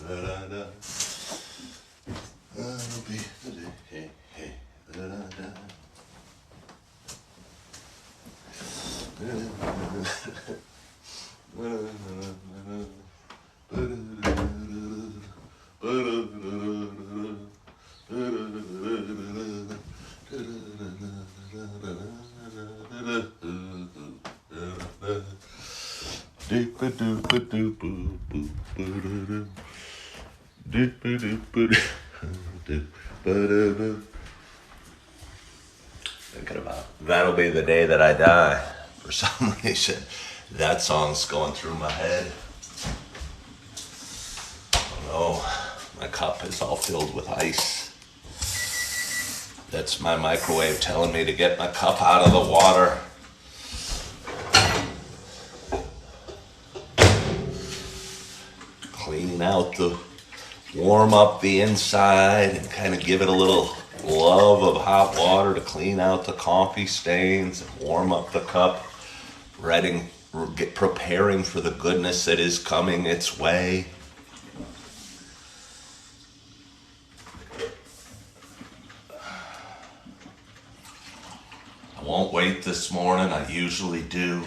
da da da. That'll be the day. Hey, hey, da da da. Thinking about that'll be the day that I die. For some reason, that song's going through my head. Oh, my cup is all filled with ice. That's my microwave telling me to get my cup out of the water. Cleaning out warm up the inside and kind of give it a little love of hot water to clean out the coffee stains and warm up the cup, preparing for the goodness that is coming its way. I won't wait this morning. I usually do.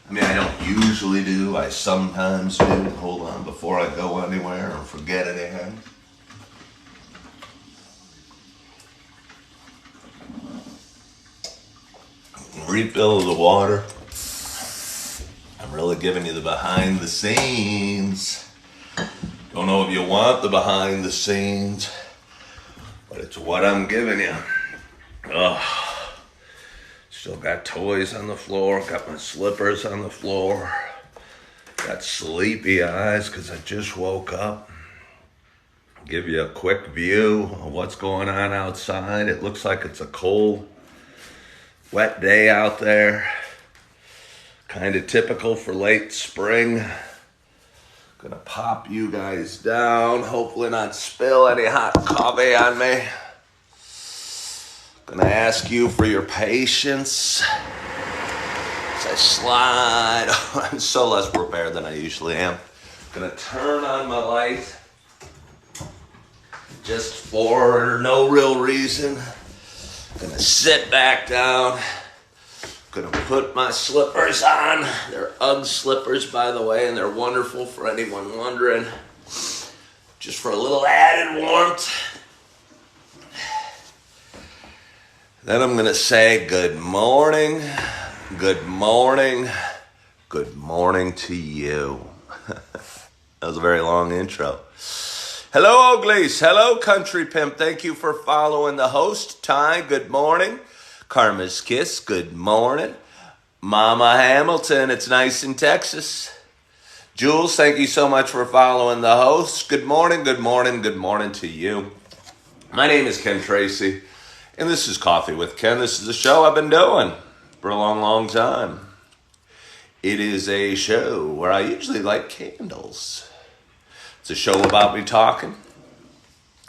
I mean, I don't usually do. I sometimes do. Hold on, before I go anywhere or forget it again. Refill the water. I'm really giving you the behind the scenes. Don't know if you want the behind the scenes, but it's what I'm giving you. Ugh. Still got toys on the floor, got my slippers on the floor, got sleepy eyes because I just woke up. Give you a quick view of what's going on outside. It looks like it's a cold, wet day out there. Kind of typical for late spring. Gonna pop you guys down, hopefully not spill any hot coffee on me. Gonna ask you for your patience as I slide. I'm so less prepared than I usually am. Gonna turn on my light just for no real reason. Gonna sit back down. Gonna put my slippers on. They're Ugg slippers, by the way, and they're wonderful for anyone wondering. Just for a little added warmth. Then I'm going to say good morning, good morning, good morning to you. That was a very long intro. Hello, Oglies. Hello, Country Pimp. Thank you for following the host. Ty, good morning. Karma's Kiss, good morning. Mama Hamilton, it's nice in Texas. Jules, thank you so much for following the host. Good morning, good morning, good morning to you. My name is Ken Tracy. And this is Coffee with Ken. This is a show I've been doing for a long, long time. It is a show where I usually light candles. It's a show about me talking.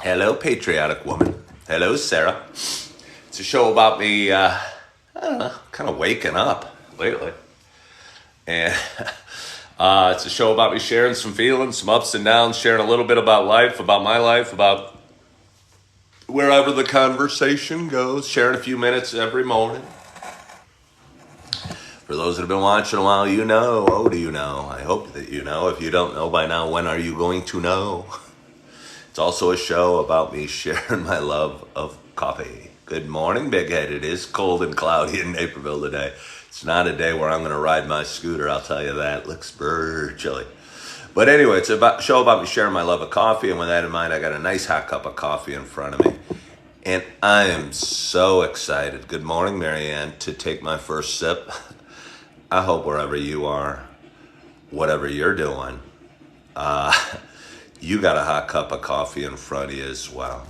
Hello, patriotic woman. Hello, Sarah. It's a show about me, I don't know, kind of waking up lately. And it's a show about me sharing some feelings, some ups and downs, sharing a little bit about life, about my life, about wherever the conversation goes, sharing a few minutes every morning. For those that have been watching a while, you know. Oh, do you know? I hope that you know. If you don't know by now, when are you going to know? It's also a show about me sharing my love of coffee. Good morning, Big Head. It is cold and cloudy in Naperville today. It's not a day where I'm going to ride my scooter, I'll tell you that. It looks very chilly. But anyway, it's a show about me sharing my love of coffee, and with that in mind, I got a nice hot cup of coffee in front of me. And I am so excited. Good morning, Marianne, to take my first sip. I hope wherever you are, whatever you're doing, you got a hot cup of coffee in front of you as well.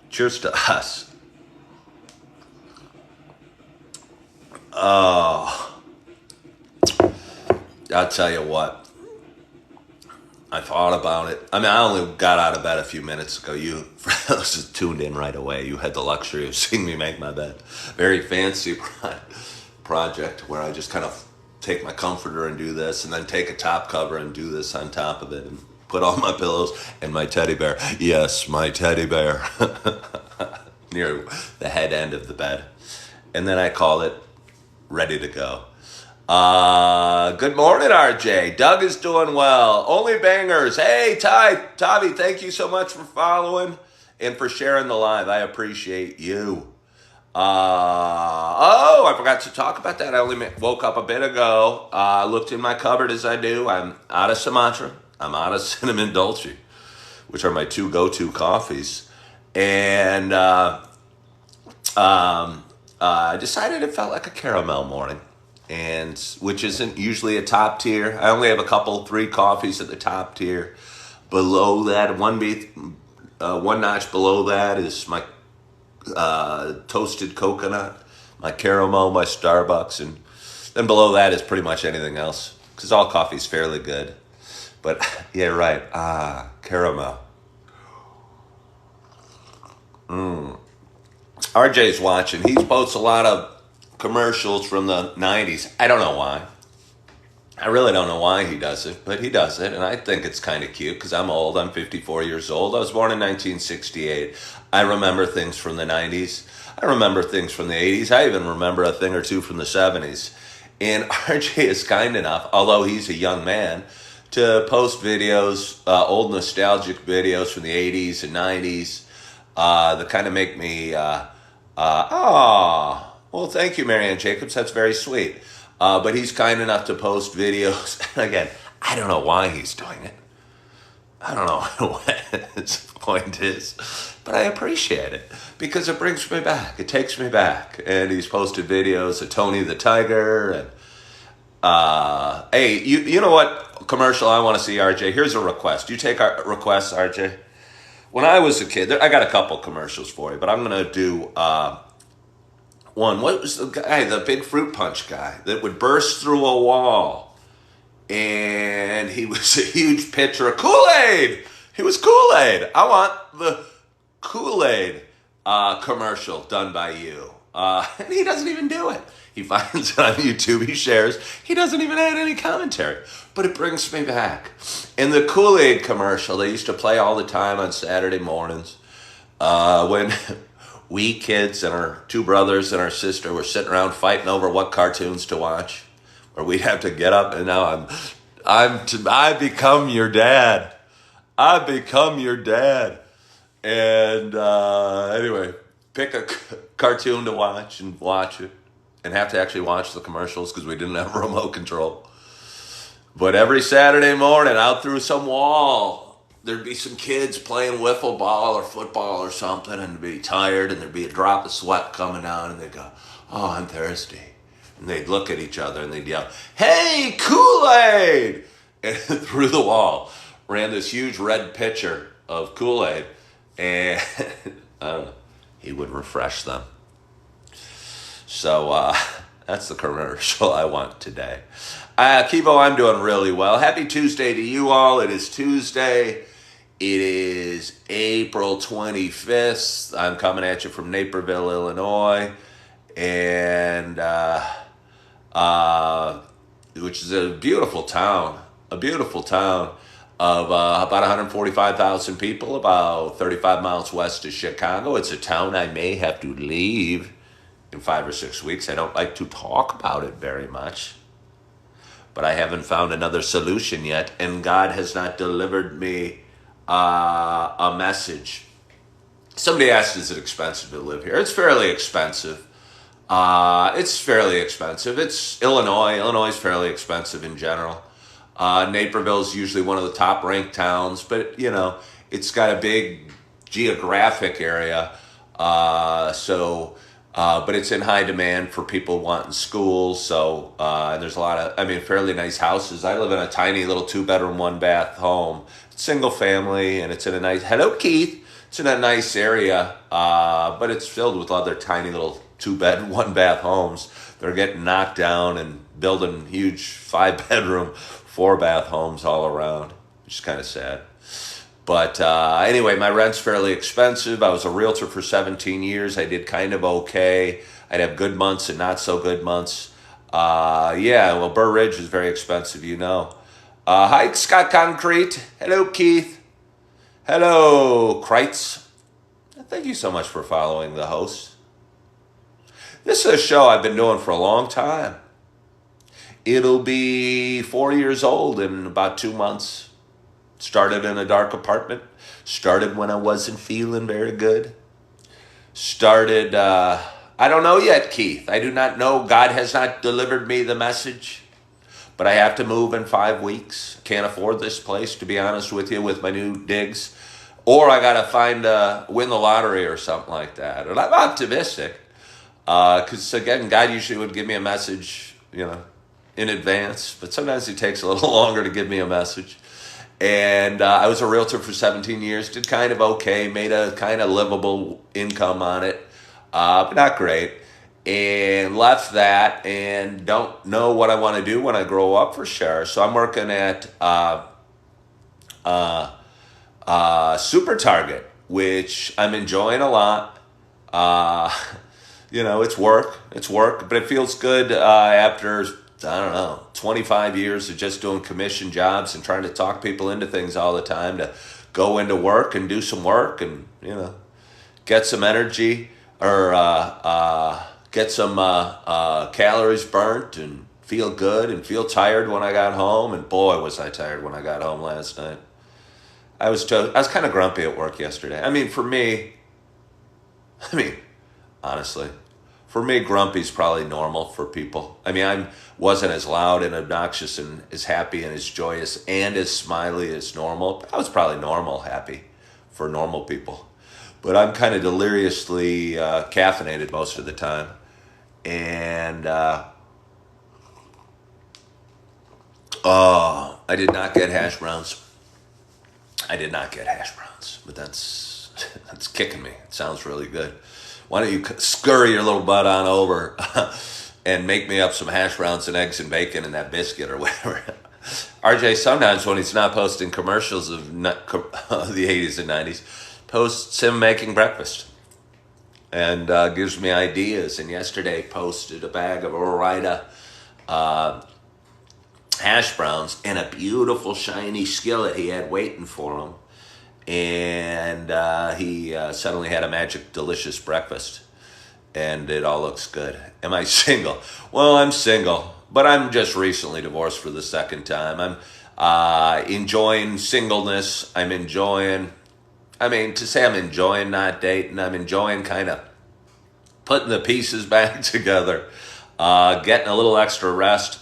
Cheers to us. Oh, I'll tell you what. I thought about it. I mean, I only got out of bed a few minutes ago. You, for those who tuned in right away, you had the luxury of seeing me make my bed. Very fancy project where I just kind of take my comforter and do this, and then take a top cover and do this on top of it, and put all my pillows and my teddy bear. Yes, my teddy bear. Near the head end of the bed. And then I call it ready to go. Good morning, RJ. Doug is doing well. Only bangers. Hey, Tavi, thank you so much for following and for sharing the live. I appreciate you. I forgot to talk about that. I only woke up a bit ago. Looked in my cupboard as I do. I'm out of Sumatra. I'm out of Cinnamon Dolce, which are my two go-to coffees. And I decided it felt like a caramel morning, and which isn't usually a top tier. I only have three coffees at the top tier. Below that, one notch below that is my toasted coconut, my caramel, my Starbucks, and then below that is pretty much anything else, because all coffee's fairly good. But yeah, right. Caramel. RJ's watching. He posts a lot of commercials from the 90s. I don't know why. I really don't know why he does it, but he does it, and I think it's kind of cute because I'm old. I'm 54 years old. I was born in 1968. I remember things from the 90s. I remember things from the 80s. I even remember a thing or two from the 70s. And RJ is kind enough, although he's a young man, to post videos, old nostalgic videos from the 80s and 90s that kind of make me, well, thank you, Marianne Jacobs. That's very sweet. But he's kind enough to post videos. And again, I don't know why he's doing it. I don't know what his point is, but I appreciate it because it brings me back. It takes me back. And he's posted videos of Tony the Tiger. And hey, you know what commercial I want to see, RJ? Here's a request. You take our requests, RJ? When I was a kid, I got a couple commercials for you, but I'm going to do one. What was the guy, the big fruit punch guy that would burst through a wall? And he was a huge pitcher of Kool-Aid. He was Kool-Aid. I want the Kool-Aid commercial done by you. And he doesn't even do it. He finds it on YouTube. He shares. He doesn't even add any commentary. But it brings me back. In the Kool-Aid commercial, they used to play all the time on Saturday mornings when we kids and our two brothers and our sister were sitting around fighting over what cartoons to watch. Or we'd have to get up, and now I become your dad. I become your dad. And anyway, pick a cartoon to watch and watch it, and have to actually watch the commercials because we didn't have remote control. But every Saturday morning, out through some wall, there'd be some kids playing wiffle ball or football or something, and they'd be tired, and there'd be a drop of sweat coming down, and they'd go, "Oh, I'm thirsty." And they'd look at each other and they'd yell, "Hey, Kool-Aid!" And through the wall ran this huge red pitcher of Kool-Aid, and I don't know, he would refresh them. So that's the commercial I want today. Kibo, I'm doing really well. Happy Tuesday to you all. It is Tuesday. It is April 25th. I'm coming at you from Naperville, Illinois. And which is a beautiful town of about 145,000 people, about 35 miles west of Chicago. It's a town I may have to leave in 5 or 6 weeks. I don't like to talk about it very much, but I haven't found another solution yet, and God has not delivered me a message. Somebody asked, is it expensive to live here? It's fairly expensive. It's Illinois. Illinois is fairly expensive in general. Naperville is usually one of the top ranked towns, but you know, it's got a big geographic area. But it's in high demand for people wanting schools. So, and there's a lot of, fairly nice houses. I live in a tiny little 2-bedroom, 1-bath home. It's single family, and it's in a nice, hello Keith. It's in a nice area, but it's filled with other tiny little 2-bed, 1-bath homes. They're getting knocked down and building huge 5-bedroom, 4-bath homes all around, which is kind of sad. But anyway, my rent's fairly expensive. I was a realtor for 17 years. I did kind of okay. I'd have good months and not so good months. Burr Ridge is very expensive, you know. Hi, Scott Concrete. Hello, Keith. Hello, Kreitz. Thank you so much for following the host. This is a show I've been doing for a long time. It'll be 4 years old in about 2 months. Started in a dark apartment. Started when I wasn't feeling very good. Started, I don't know yet, Keith. I do not know. God has not delivered me the message. But I have to move in 5 weeks. Can't afford this place, to be honest with you, with my new digs. Or I got to win the lottery or something like that. And I'm optimistic. Because, again, God usually would give me a message, in advance. But sometimes it takes a little longer to give me a message. And I was a realtor for 17 years. Did kind of okay. Made a kind of livable income on it. But not great. And left that and don't know what I want to do when I grow up for sure. So I'm working at Super Target, which I'm enjoying a lot. It's work, but it feels good after, I don't know, 25 years of just doing commission jobs and trying to talk people into things all the time to go into work and do some work and, get some energy or get some calories burnt and feel good and feel tired when I got home. And boy, was I tired when I got home last night. I was kind of grumpy at work yesterday. Honestly, for me, grumpy's probably normal for people. I wasn't as loud and obnoxious and as happy and as joyous and as smiley as normal. But I was probably normal happy for normal people. But I'm kind of deliriously caffeinated most of the time. And I did not get hash browns. But that's kicking me. It sounds really good. Why don't you scurry your little butt on over and make me up some hash browns and eggs and bacon and that biscuit or whatever. RJ sometimes when he's not posting commercials of the 80s and 90s, posts him making breakfast. And gives me ideas. And yesterday posted a bag of Ore-Ida hash browns and a beautiful shiny skillet he had waiting for him. And he suddenly had a magic delicious breakfast. And it all looks good. Am I single? Well, I'm single. But I'm just recently divorced for the second time. I'm enjoying singleness. I'm enjoying not dating, I'm enjoying kind of putting the pieces back together, getting a little extra rest,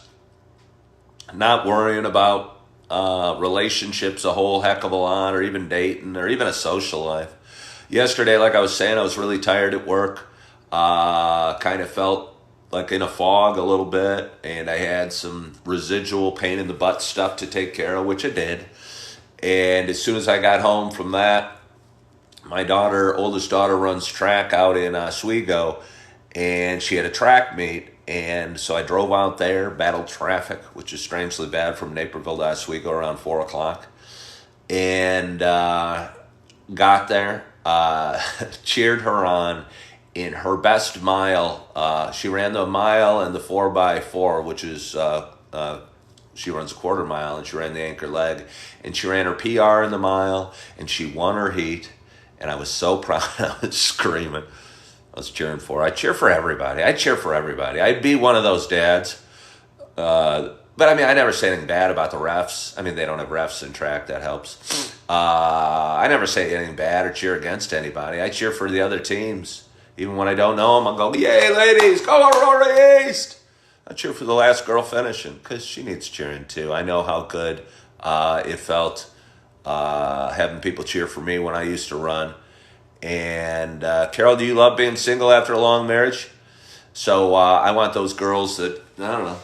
not worrying about relationships a whole heck of a lot, or even dating, or even a social life. Yesterday, like I was saying, I was really tired at work, kind of felt like in a fog a little bit, and I had some residual pain in the butt stuff to take care of, which I did. And as soon as I got home from that, my oldest daughter runs track out in Oswego, and she had a track meet, and so I drove out there, battled traffic, which is strangely bad from Naperville to Oswego around 4 o'clock, and got there, cheered her on in her best mile. She ran the mile and the 4x4, which is she runs a quarter mile, and she ran the anchor leg, and she ran her PR in the mile, and she won her heat. And I was so proud. I was screaming. I was cheering for her. I cheer for everybody. I'd be one of those dads. But I never say anything bad about the refs. They don't have refs in track. That helps. I never say anything bad or cheer against anybody. I cheer for the other teams. Even when I don't know them, I'll go, yay, ladies, go Aurora East. I cheer for the last girl finishing because she needs cheering too. I know how good it felt having people cheer for me when I used to run. And Carol, do you love being single after a long marriage? So I want those girls that, I don't know,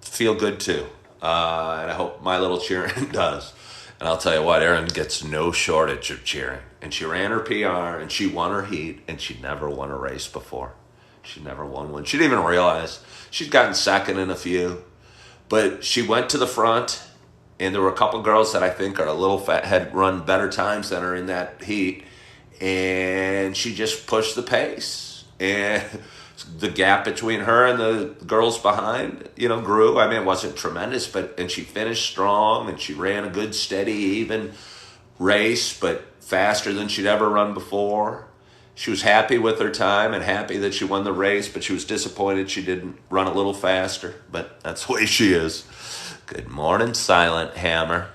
feel good too. And I hope my little cheering does. And I'll tell you what, Erin gets no shortage of cheering. And she ran her PR, and she won her heat, and she never won a race before. She never won one. She didn't even realize. She'd gotten second in a few. But she went to the front, and there were a couple girls that I think are a little fat, had run better times than her in that heat. And she just pushed the pace. And the gap between her and the girls behind, grew. I mean, it wasn't tremendous, and she finished strong, and she ran a good, steady, even race, but faster than she'd ever run before. She was happy with her time and happy that she won the race, but she was disappointed she didn't run a little faster. But that's the way she is. Good morning, Silent Hammer.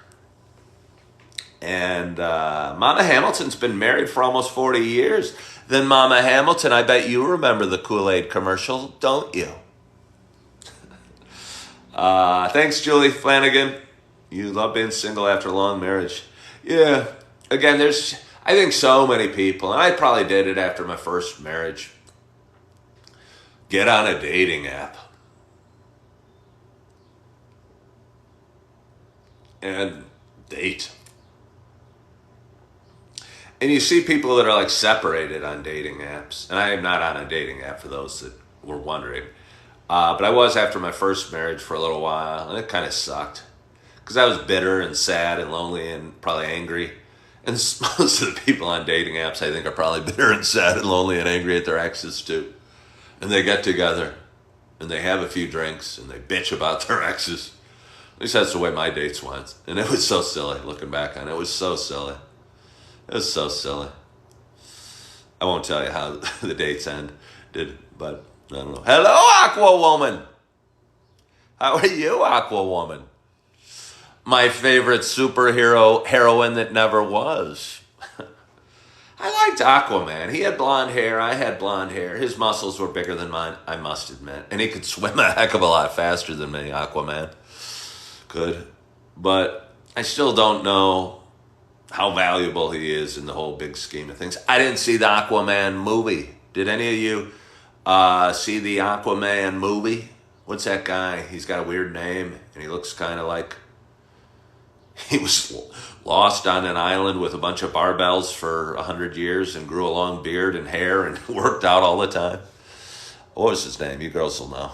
And Mama Hamilton's been married for almost 40 years. Then Mama Hamilton, I bet you remember the Kool-Aid commercial, don't you? Thanks, Julie Flanagan. You love being single after a long marriage. Yeah. Again, I think so many people, and I probably did it after my first marriage. Get on a dating app. And date. And you see people that are like separated on dating apps. And I am not on a dating app for those that were wondering. But I was after my first marriage for a little while, and it kind of sucked. Because I was bitter and sad and lonely and probably angry. And most of the people on dating apps, I think, are probably bitter and sad and lonely and angry at their exes too. And they get together and they have a few drinks and they bitch about their exes. At least that's the way my dates went. And it was so silly looking back on it. It was so silly. It was so silly. I won't tell you how the dates ended, but I don't know. Hello, Aqua Woman. How are you, Aqua Woman? My favorite superhero heroine that never was. I liked Aquaman. He had blonde hair. I had blonde hair. His muscles were bigger than mine, I must admit. And he could swim a heck of a lot faster than me, Aquaman. Could. But I still don't know how valuable he is in the whole big scheme of things. I didn't see the Aquaman movie. Did any of you see the Aquaman movie? What's that guy? He's got a weird name, and he looks kind of like he was lost on an island with a bunch of barbells for 100 years and grew a long beard and hair and worked out all the time. What was his name? You girls will know.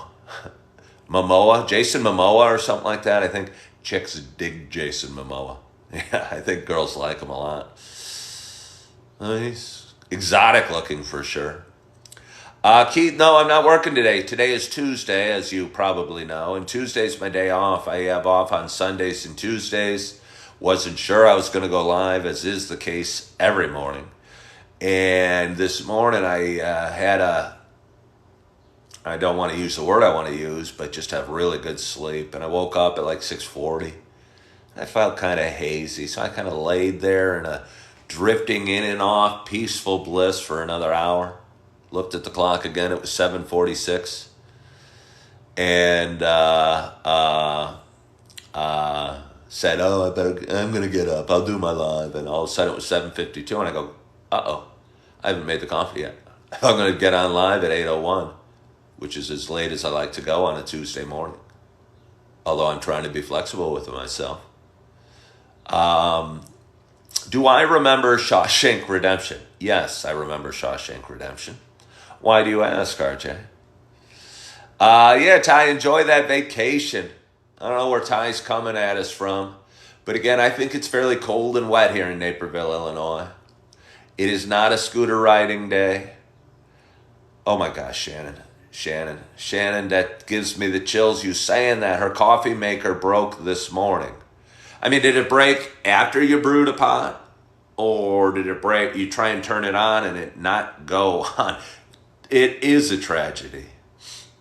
Momoa? Jason Momoa or something like that. I think chicks dig Jason Momoa. Yeah, I think girls like him a lot. He's exotic looking for sure. Keith, no, I'm not working today. Today is Tuesday, as you probably know, and Tuesday's my day off. I have off on Sundays and Tuesdays. Wasn't sure I was going to go live, as is the case every morning. And this morning I I don't want to use the word I want to use, but just have really good sleep. And I woke up at like 6:40. I felt kind of hazy, so I kind of laid there in a drifting in and off, peaceful bliss for another hour. Looked at the clock again. It was 7:46, and said, "Oh, I'm gonna get up. I'll do my live." And all of a sudden, it was 7:52, and I go, "Uh-oh, I haven't made the coffee yet. I'm gonna get on live at 8:01, which is as late as I like to go on a Tuesday morning. Although I'm trying to be flexible with myself." Do I remember Shawshank Redemption? Yes, I remember Shawshank Redemption. Why do you ask, RJ? Yeah, Ty, enjoy that vacation. I don't know where Ty's coming at us from. But again, I think it's fairly cold and wet here in Naperville, Illinois. It is not a scooter riding day. Oh my gosh, Shannon, that gives me the chills. You saying that her coffee maker broke this morning. I mean, did it break after you brewed a pot? Or did it break, you try and turn it on and it not go on? It is a tragedy.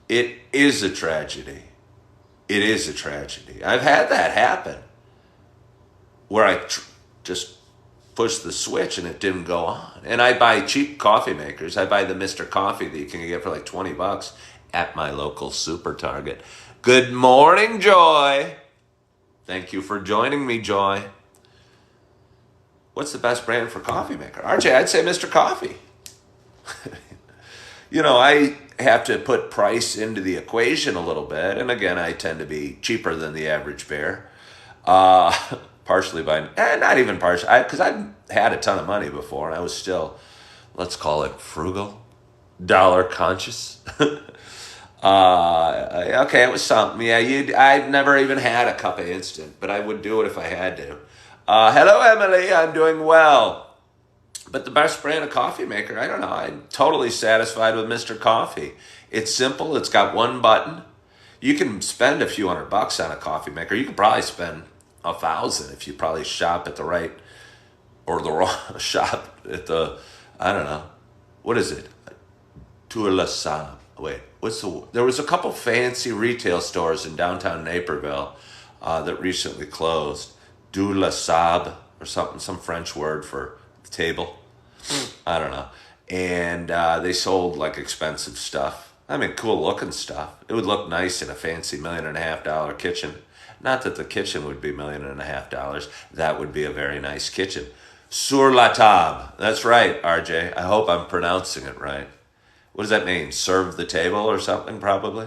It is a tragedy. It is a tragedy. I've had that happen. Where I just pushed the switch and it didn't go on. And I buy cheap coffee makers. I buy the Mr. Coffee that you can get for like $20 at my local Super Target. Good morning, Joy. Thank you for joining me, Joy. What's the best brand for coffee maker? RJ, I'd say Mr. Coffee. I have to put price into the equation a little bit. And again, I tend to be cheaper than the average bear. Partially not even partially, because I've had a ton of money before. And I was still, let's call it frugal, dollar conscious. Okay, it was something. Yeah, I've never even had a cup of instant, but I would do it if I had to. Hello, Emily. I'm doing well. But the best brand of coffee maker, I don't know. I'm totally satisfied with Mr. Coffee. It's simple. It's got one button. You can spend a few $100 on a coffee maker. You could probably spend 1,000 if you probably shop at the right or the wrong shop at the, I don't know, what is it? Tour La Sable. Wait, there was a couple fancy retail stores in downtown Naperville that recently closed. Du La Sable or something, some French word for the table. I don't know. And they sold like expensive stuff. I mean, cool looking stuff. It would look nice in a fancy $1.5 million kitchen. Not that the kitchen would be $1.5 million. That would be a very nice kitchen. Sur la table. That's right, RJ. I hope I'm pronouncing it right. What does that mean? Serve the table or something, probably?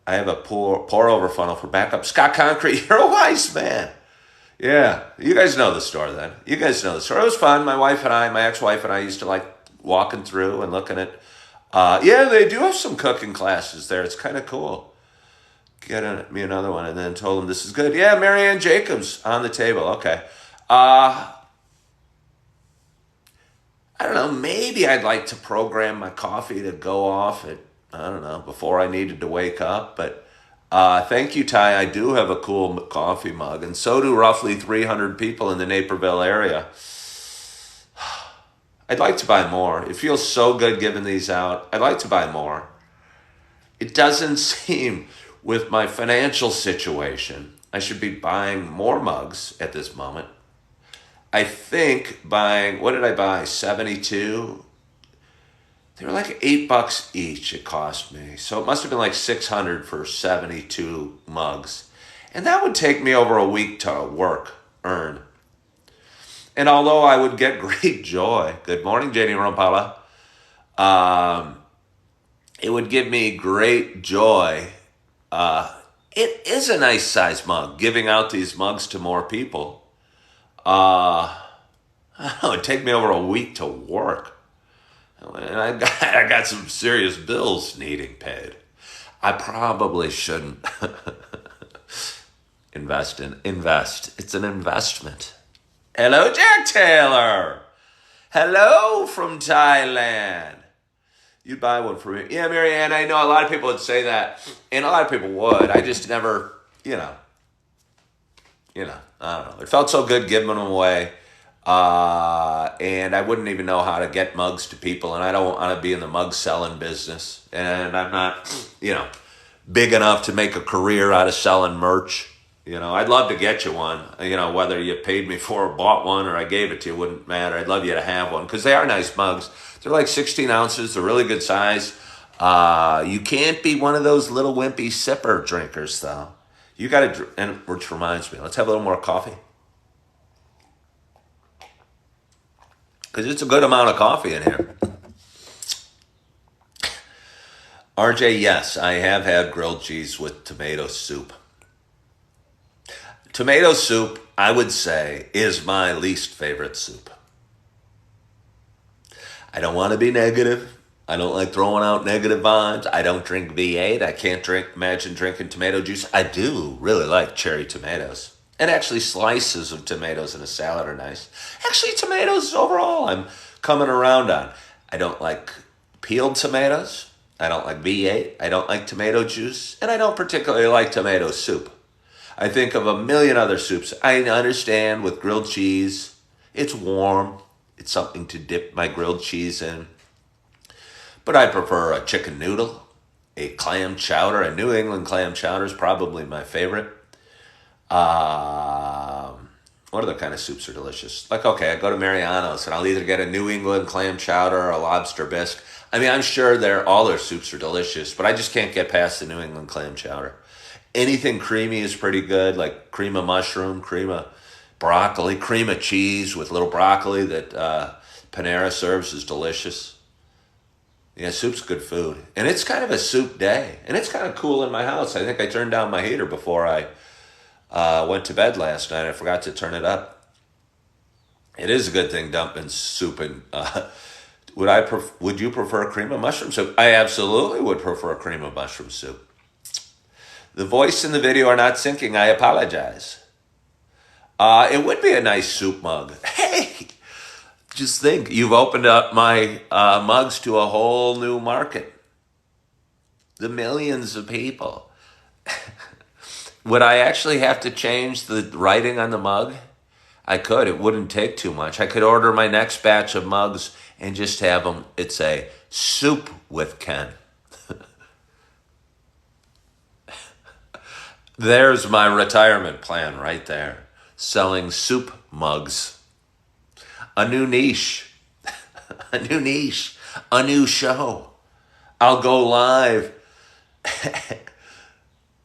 I have a pour over funnel for backup. Scott Concrete, you're a wise man. Yeah, you guys know the store then. You guys know the store. It was fun. My ex-wife and I used to like walking through and looking at, yeah, they do have some cooking classes there. It's kind of cool. Get me another one and then told them this is good. Yeah, Marianne Jacobs on the table. Okay. I don't know, maybe I'd like to program my coffee to go off at, I don't know, before I needed to wake up. But thank you, Ty. I do have a cool coffee mug, and so do roughly 300 people in the Naperville area. I'd like to buy more. It feels so good giving these out. I'd like to buy more. It doesn't seem, with my financial situation, I should be buying more mugs at this moment. I think buying, what did I buy? 72? They were like $8 each it cost me. So it must have been like 600 for 72 mugs. And that would take me over a week to earn. And although I would get great joy, good morning, Jenny Rompala, it would give me great joy. It is a nice size mug, giving out these mugs to more people. I don't know, it'd take me over a week to work. And I got some serious bills needing paid. I probably shouldn't invest. It's an investment. Hello, Jack Taylor. Hello from Thailand. You'd buy one for me. Yeah, Marianne, I know a lot of people would say that. And a lot of people would. I just never, I don't know. It felt so good giving them away. And I wouldn't even know how to get mugs to people. And I don't want to be in the mug selling business. And I'm not, big enough to make a career out of selling merch. I'd love to get you one. Whether you paid me for or bought one or I gave it to you, wouldn't matter. I'd love you to have one because they are nice mugs. They're like 16 ounces. They're really good size. You can't be one of those little wimpy sipper drinkers, though. You got to, and which reminds me, let's have a little more coffee. Because it's a good amount of coffee in here. RJ, yes, I have had grilled cheese with tomato soup. Tomato soup, I would say, is my least favorite soup. I don't want to be negative. I don't like throwing out negative vibes. I don't drink V8. I can't imagine drinking tomato juice. I do really like cherry tomatoes. And actually slices of tomatoes in a salad are nice. Actually, tomatoes overall I'm coming around on. I don't like peeled tomatoes. I don't like V8. I don't like tomato juice. And I don't particularly like tomato soup. I think of a million other soups. I understand with grilled cheese, it's warm. It's something to dip my grilled cheese in. But I prefer a chicken noodle, a clam chowder. A New England clam chowder is probably my favorite. What other kind of soups are delicious? Like, okay, I go to Mariano's and I'll either get a New England clam chowder or a lobster bisque. I mean, I'm sure all their soups are delicious, but I just can't get past the New England clam chowder. Anything creamy is pretty good, like cream of mushroom, cream of broccoli, cream of cheese with little broccoli that Panera serves is delicious. Yeah, soup's good food. And it's kind of a soup day. And it's kind of cool in my house. I think I turned down my heater before I went to bed last night. I forgot to turn it up. It is a good thing dumping soup in. Would you prefer cream of mushroom soup? I absolutely would prefer cream of mushroom soup. The voice and the video are not syncing. I apologize. It would be a nice soup mug. Hey, Just think, you've opened up my mugs to a whole new market. The millions of people. Would I actually have to change the writing on the mug? I could. It wouldn't take too much. I could order my next batch of mugs and just have them, it say, soup with Ken. There's my retirement plan right there. Selling soup mugs. A new niche. A new niche. A new show. I'll go live.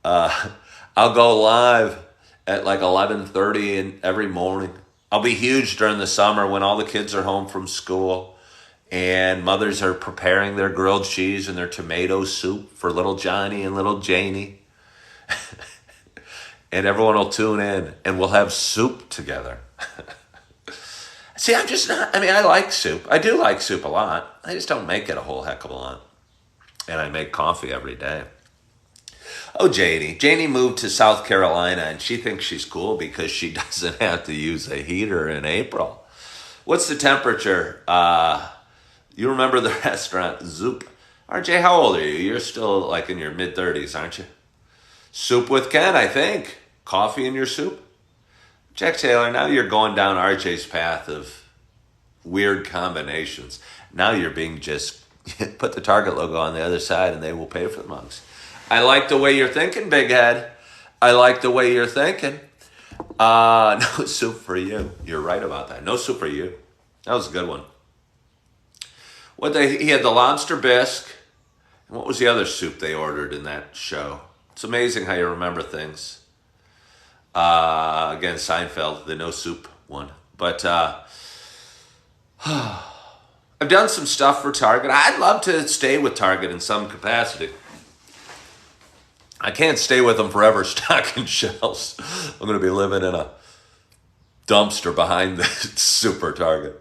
I'll go live at like 11:30 every morning. I'll be huge during the summer when all the kids are home from school and mothers are preparing their grilled cheese and their tomato soup for little Johnny and little Janie. And everyone will tune in and we'll have soup together. See, I'm just not, I like soup. I do like soup a lot. I just don't make it a whole heck of a lot. And I make coffee every day. Oh, Janie. Janie moved to South Carolina and she thinks she's cool because she doesn't have to use a heater in April. What's the temperature? You remember the restaurant, Zoop. RJ, how old are you? You're still like in your mid-30s, aren't you? Soup with Ken, I think. Coffee in your soup? Jack Taylor, now you're going down RJ's path of weird combinations. Now you're being just, put the Target logo on the other side and they will pay for the mugs. I like the way you're thinking, big head. I like the way you're thinking. No soup for you. You're right about that. No soup for you. That was a good one. He had the lobster bisque. And what was the other soup they ordered in that show? It's amazing how you remember things. Again, Seinfeld, the no soup one. But I've done some stuff for Target. I'd love to stay with Target in some capacity. I can't stay with them forever stocking shelves. I'm going to be living in a dumpster behind the super Target.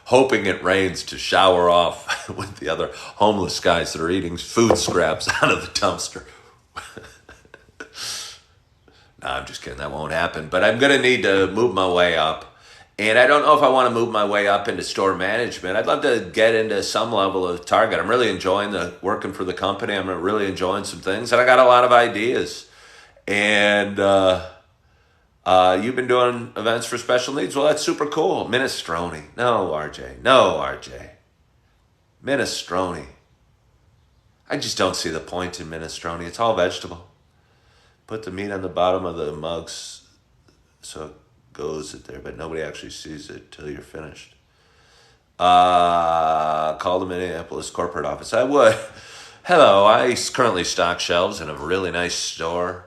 Hoping it rains to shower off with the other homeless guys that are eating food scraps out of the dumpster. No, I'm just kidding. That won't happen. But I'm going to need to move my way up. And I don't know if I want to move my way up into store management. I'd love to get into some level of Target. I'm really enjoying working for the company. I'm really enjoying some things. And I got a lot of ideas. And you've been doing events for special needs. Well, that's super cool. Minestrone. No, RJ. No, RJ. Minestrone. I just don't see the point in minestrone. It's all vegetable. Put the meat on the bottom of the mugs so it goes in there, but nobody actually sees it till you're finished. Call the Minneapolis corporate office. I would. Hello, I currently stock shelves in a really nice store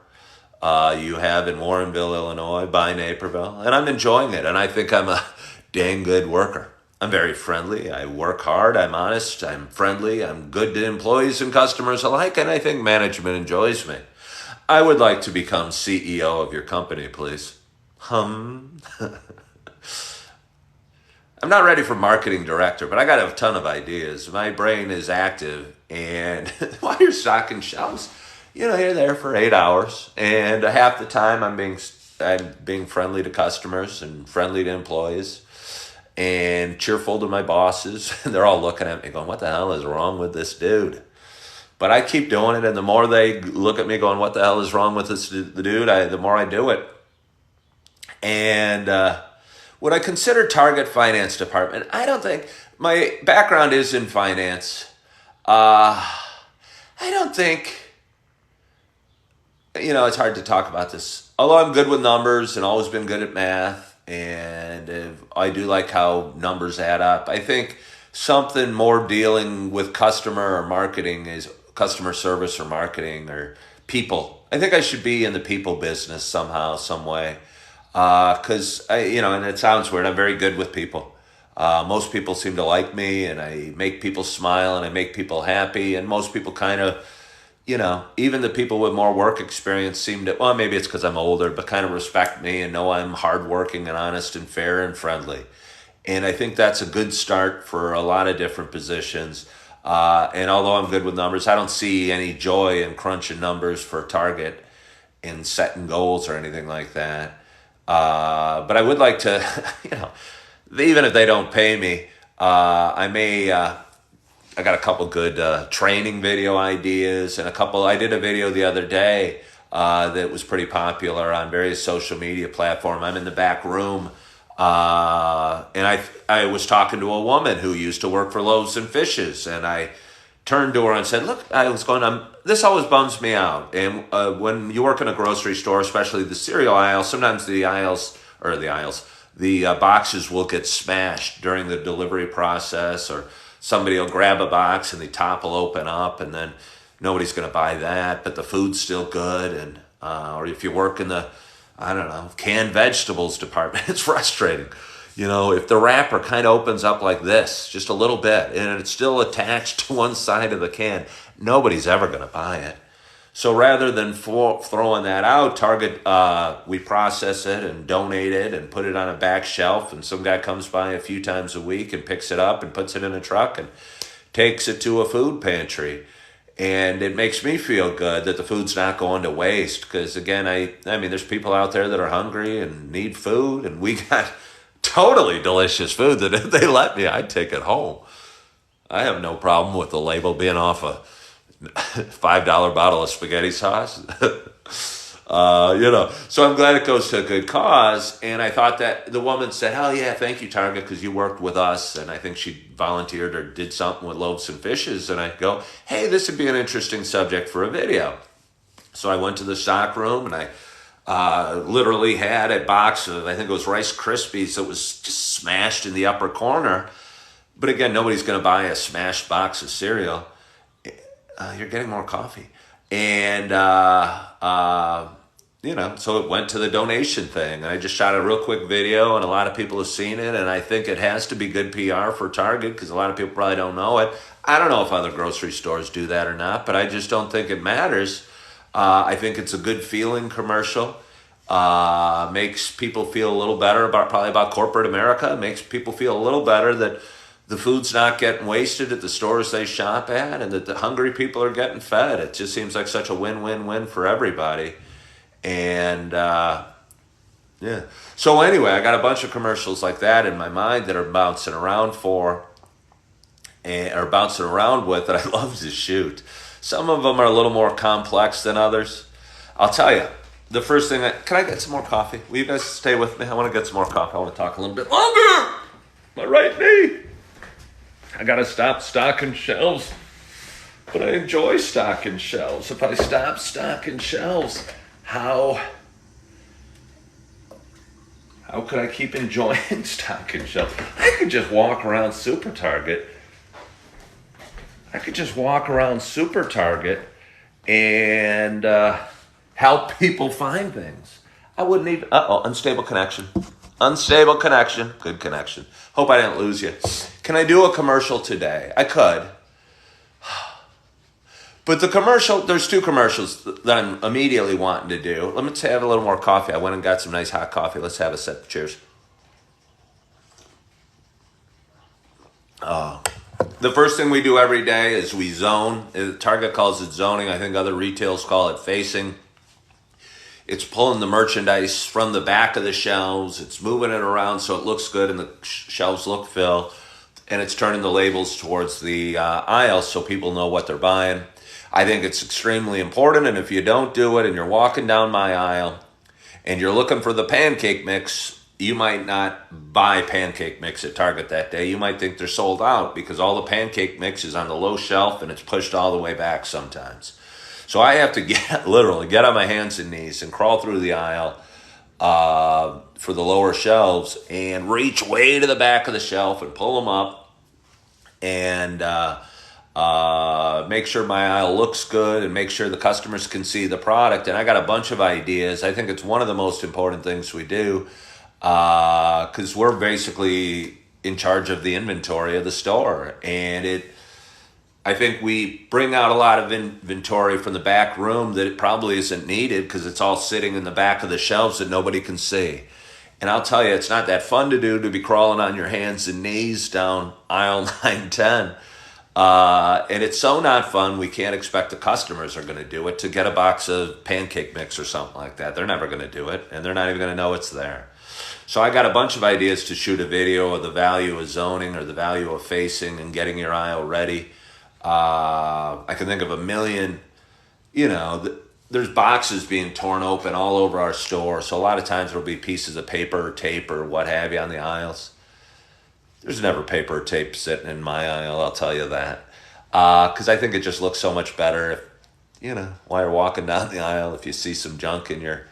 you have in Warrenville, Illinois, by Naperville, and I'm enjoying it, and I think I'm a dang good worker. I'm very friendly. I work hard. I'm honest. I'm friendly. I'm good to employees and customers alike, and I think management enjoys me. I would like to become CEO of your company, please. I'm not ready for marketing director, but I got a ton of ideas. My brain is active, and while you're stocking shelves, you're there for 8 hours, and half the time I'm being friendly to customers and friendly to employees and cheerful to my bosses. And they're all looking at me going, what the hell is wrong with this dude? But I keep doing it, and the more they look at me going, what the hell is wrong with the dude, the more I do it. And would I consider Target Finance Department? I don't think. My background is in finance. I don't think, it's hard to talk about this. Although I'm good with numbers and always been good at math, and I do like how numbers add up. I think something more dealing with customer or marketing is customer service or marketing or people. I think I should be in the people business somehow, some way. Because, and it sounds weird, I'm very good with people. Most people seem to like me, and I make people smile, and I make people happy, and most people kind of, even the people with more work experience seem to, well, maybe it's because I'm older, but kind of respect me and know I'm hardworking and honest and fair and friendly. And I think that's a good start for a lot of different positions. And although I'm good with numbers, I don't see any joy in crunching numbers for Target and setting goals or anything like that. But I would like to, even if they don't pay me, I got a couple good training video ideas and I did a video the other day that was pretty popular on various social media platforms. I'm in the back room and I was talking to a woman who used to work for Loaves and Fishes, and I turned to her and said, look, I was going, this always bums me out. And when you work in a grocery store, especially the cereal aisle, sometimes the boxes will get smashed during the delivery process, or somebody will grab a box and the top will open up and then nobody's going to buy that, but the food's still good. And or if you work in the, canned vegetables department, it's frustrating. If the wrapper kind of opens up like this, just a little bit, and it's still attached to one side of the can, nobody's ever going to buy it. So rather than throwing that out, Target, we process it and donate it and put it on a back shelf, and some guy comes by a few times a week and picks it up and puts it in a truck and takes it to a food pantry. And it makes me feel good that the food's not going to waste, because again, I mean, there's people out there that are hungry and need food, and we got totally delicious food that if they let me, I'd take it home. I have no problem with the label being off a $5 bottle of spaghetti sauce. So I'm glad it goes to a good cause. And I thought that the woman said, oh yeah, thank you, Target, because you worked with us. And I think she volunteered or did something with Loaves and Fishes. And I go, hey, this would be an interesting subject for a video. So I went to the stock room and I literally had a box of, I think it was Rice Krispies that was just smashed in the upper corner. But again, nobody's going to buy a smashed box of cereal. You're getting more coffee. And, so it went to the donation thing. I just shot a real quick video, and a lot of people have seen it, and I think it has to be good PR for Target, because a lot of people probably don't know it. I don't know if other grocery stores do that or not, but I just don't think it matters. I think it's a good feeling commercial. Makes people feel a little better about corporate America. Makes people feel a little better that the food's not getting wasted at the stores they shop at, and that the hungry people are getting fed. It just seems like such a win-win-win for everybody. And yeah. So anyway, I got a bunch of commercials like that in my mind that are bouncing around with that I love to shoot. Some of them are a little more complex than others. I'll tell you, the first thing, can I get some more coffee? Will you guys stay with me? I want to get some more coffee. I want to talk a little bit longer. My right knee. I got to stop stocking shelves. But I enjoy stocking shelves. If I stop stocking shelves, how could I keep enjoying stocking shelves? I could just walk around Super Target. And help people find things. I wouldn't even, unstable connection. Good connection. Hope I didn't lose you. Can I do a commercial today? I could. But the commercial, there's two commercials that I'm immediately wanting to do. Let me have a little more coffee. I went and got some nice hot coffee. Let's have a sip. Cheers. The first thing we do every day is we zone. Target calls it zoning. I think other retailers call it facing. It's pulling the merchandise from the back of the shelves. It's moving it around so it looks good and the shelves look full. And it's turning the labels towards the aisles so people know what they're buying. I think it's extremely important, and if you don't do it and you're walking down my aisle and you're looking for the pancake mix, you might not buy pancake mix at Target that day. You might think they're sold out because all the pancake mix is on the low shelf and it's pushed all the way back sometimes. So I have to literally get on my hands and knees and crawl through the aisle for the lower shelves and reach way to the back of the shelf and pull them up and make sure my aisle looks good and make sure the customers can see the product. And I got a bunch of ideas. I think it's one of the most important things we do because we're basically in charge of the inventory of the store. And I think we bring out a lot of inventory from the back room that it probably isn't needed because it's all sitting in the back of the shelves that nobody can see. And I'll tell you, it's not that fun to do, to be crawling on your hands and knees down aisle 910. And it's so not fun, we can't expect the customers are going to do it. To get a box of pancake mix or something like that, they're never going to do it, and they're not even going to know it's there. So I got a bunch of ideas to shoot a video of the value of zoning or the value of facing and getting your aisle ready. I can think of a million, there's boxes being torn open all over our store. So a lot of times there'll be pieces of paper or tape or what have you on the aisles. There's never paper or tape sitting in my aisle, I'll tell you that. Because I think it just looks so much better if, while you're walking down the aisle, if you see some junk in your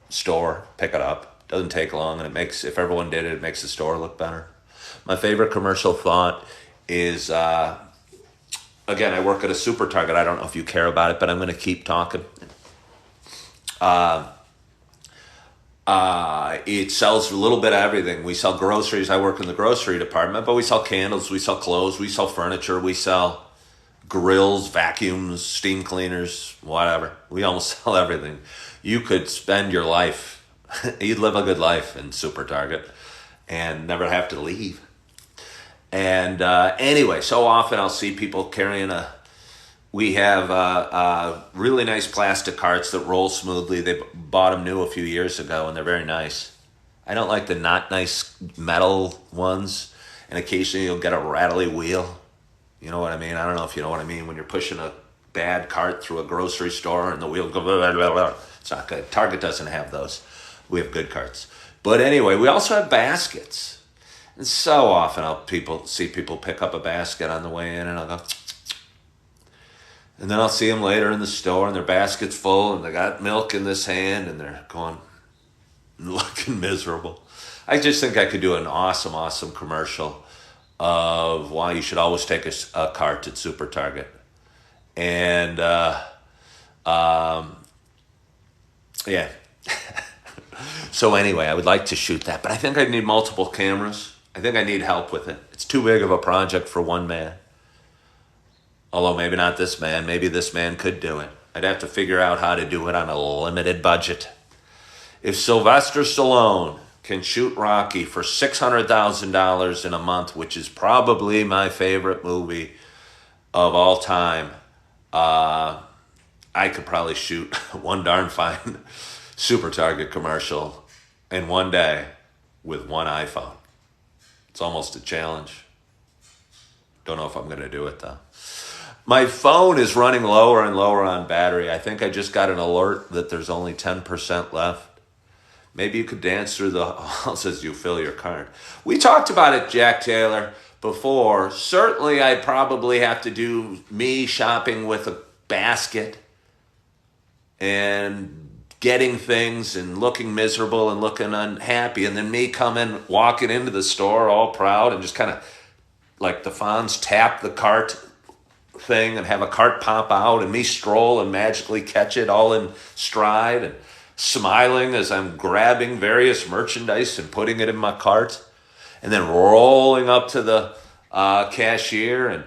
store, pick it up. Doesn't take long, and if everyone did it, it makes the store look better. My favorite commercial thought is, again, I work at a super Target. I don't know if you care about it, but I'm going to keep talking. It sells a little bit of everything. We sell groceries. I work in the grocery department, but we sell candles, we sell clothes, we sell furniture, we sell grills, vacuums, steam cleaners, whatever. We almost sell everything. You could spend your life, you'd live a good life in Super Target and never have to leave. And anyway, so often I'll see people carrying we have really nice plastic carts that roll smoothly. They bought them new a few years ago, and they're very nice. I don't like the not nice metal ones, and occasionally you'll get a rattly wheel. You know what I mean? I don't know if you know what I mean. When you're pushing a bad cart through a grocery store and the wheel goes, blah, blah, blah. It's not good. Target doesn't have those. We have good carts. But anyway, we also have baskets. And so often I'll see people pick up a basket on the way in, and I'll go, and then I'll see them later in the store, and their basket's full, and they got milk in this hand, and they're looking miserable. I just think I could do an awesome, awesome commercial of why you should always take a cart at Super Target. And, yeah. So anyway, I would like to shoot that, but I think I need multiple cameras. I think I need help with it. It's too big of a project for one man. Although maybe not this man. Maybe this man could do it. I'd have to figure out how to do it on a limited budget. If Sylvester Stallone can shoot Rocky for $600,000 in a month, which is probably my favorite movie of all time, I could probably shoot one darn fine Super Target commercial in one day with one iPhone. It's almost a challenge. Don't know if I'm going to do it, though. My phone is running lower and lower on battery. I think I just got an alert that there's only 10% left. Maybe you could dance through the halls as you fill your cart. We talked about it, Jack Taylor, before. Certainly, I'd probably have to do me shopping with a basket and getting things and looking miserable and looking unhappy, and then me walking into the store all proud and just kind of like the Fonz tap the cart thing and have a cart pop out and me stroll and magically catch it all in stride and smiling as I'm grabbing various merchandise and putting it in my cart, and then rolling up to the cashier. And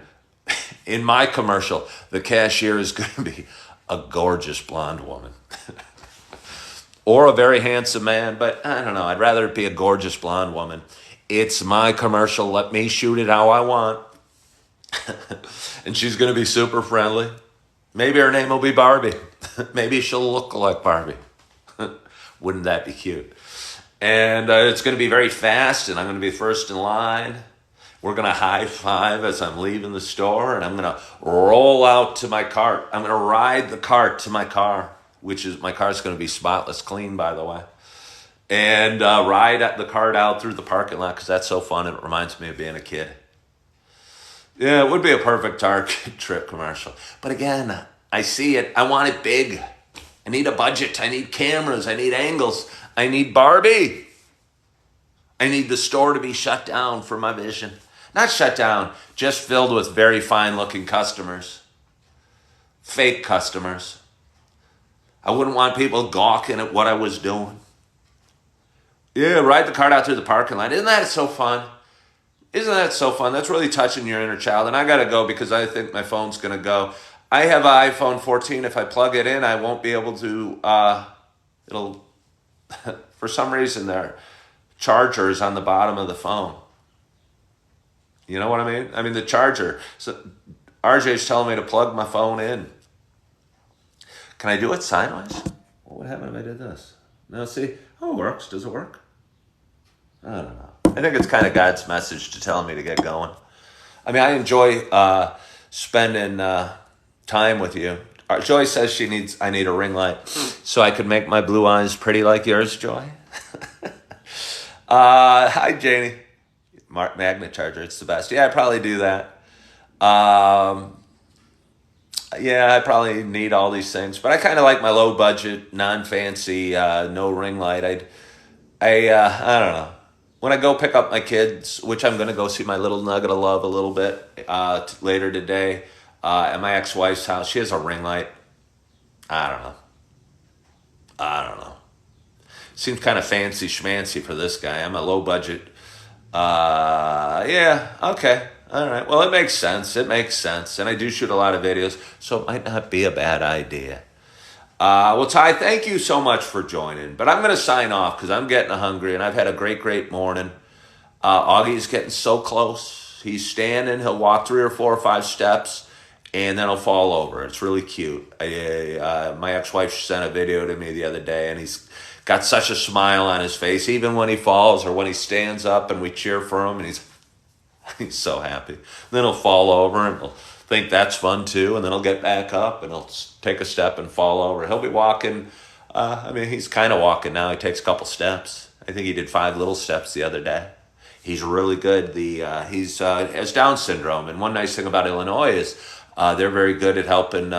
in my commercial, the cashier is going to be a gorgeous blonde woman. Or a very handsome man, but I don't know. I'd rather it be a gorgeous blonde woman. It's my commercial. Let me shoot it how I want. And she's going to be super friendly. Maybe her name will be Barbie. Maybe she'll look like Barbie. Wouldn't that be cute? And it's going to be very fast, and I'm going to be first in line. We're going to high five as I'm leaving the store, and I'm going to roll out to my cart. I'm going to ride the cart to my car, my car's going to be spotless clean, by the way. And ride the cart out through the parking lot, because that's so fun, and it reminds me of being a kid. Yeah, it would be a perfect Target trip commercial. But again, I see it. I want it big. I need a budget. I need cameras. I need angles. I need Barbie. I need the store to be shut down for my vision. Not shut down, just filled with very fine-looking customers. Fake customers. I wouldn't want people gawking at what I was doing. Yeah, ride the cart out through the parking lot. Isn't that so fun? Isn't that so fun? That's really touching your inner child. And I got to go because I think my phone's going to go. I have an iPhone 14. If I plug it in, I won't be able to, it'll, for some reason, their charger is on the bottom of the phone. You know what I mean? I mean, the charger. So RJ's telling me to plug my phone in. Can I do it sideways? What would happen if I did this? No, see? Oh, it works. Does it work? I don't know. I think it's kind of God's message to tell me to get going. I mean, I enjoy spending time with you. Joy says I need a ring light so I could make my blue eyes pretty like yours, Joy. Hi, Janie. Magnet charger, it's the best. Yeah, I'd probably do that. Yeah, I probably need all these things, but I kind of like my low budget, non-fancy, no ring light. I don't know. When I go pick up my kids, which I'm going to go see my little nugget of love a little bit later today at my ex-wife's house. She has a ring light. I don't know. I don't know. Seems kind of fancy schmancy for this guy. I'm a low budget. Yeah, okay. All right. Well, it makes sense. It makes sense. And I do shoot a lot of videos, so it might not be a bad idea. Well, Ty, thank you so much for joining. But I'm going to sign off because I'm getting hungry, and I've had a great, great morning. Augie's getting so close. He's standing. He'll walk 3 or 4 or 5 steps, and then he'll fall over. It's really cute. My ex-wife sent a video to me the other day, and he's got such a smile on his face, even when he falls or when he stands up and we cheer for him, and he's so happy. Then he'll fall over, and he'll think that's fun too, and then he'll get back up, and he'll take a step and fall over. He'll be walking. I mean, he's kind of walking now. He takes a couple steps. I think he did 5 little steps the other day. He's really good. He's has Down syndrome, and one nice thing about Illinois is they're very good at helping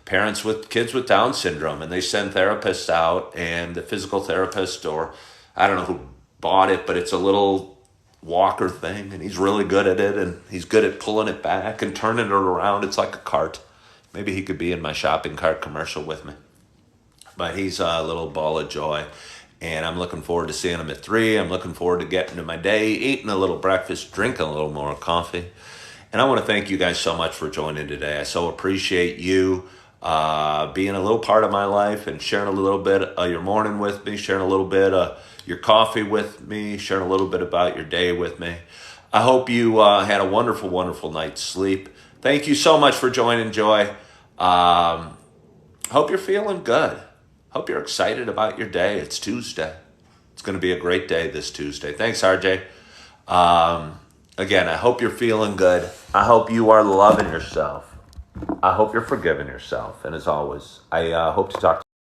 parents with kids with Down syndrome, and they send therapists out, and the physical therapist, or I don't know who bought it, but it's a little walker thing, and he's really good at it, and he's good at pulling it back and turning it around. It's like a cart. Maybe he could be in my shopping cart commercial with me. But he's a little ball of joy, and I'm looking forward to seeing him at 3. I'm looking forward to getting to my day, eating a little breakfast, drinking a little more coffee. And I want to thank you guys so much for joining today. I so appreciate you being a little part of my life and sharing a little bit of your morning with me, sharing a little bit of your coffee with me, sharing a little bit about your day with me. I hope you had a wonderful, wonderful night's sleep. Thank you so much for joining, Joy. Hope you're feeling good. Hope you're excited about your day. It's Tuesday. It's going to be a great day this Tuesday. Thanks, RJ. Again, I hope you're feeling good. I hope you are loving yourself. I hope you're forgiving yourself. And as always, I hope to talk to you.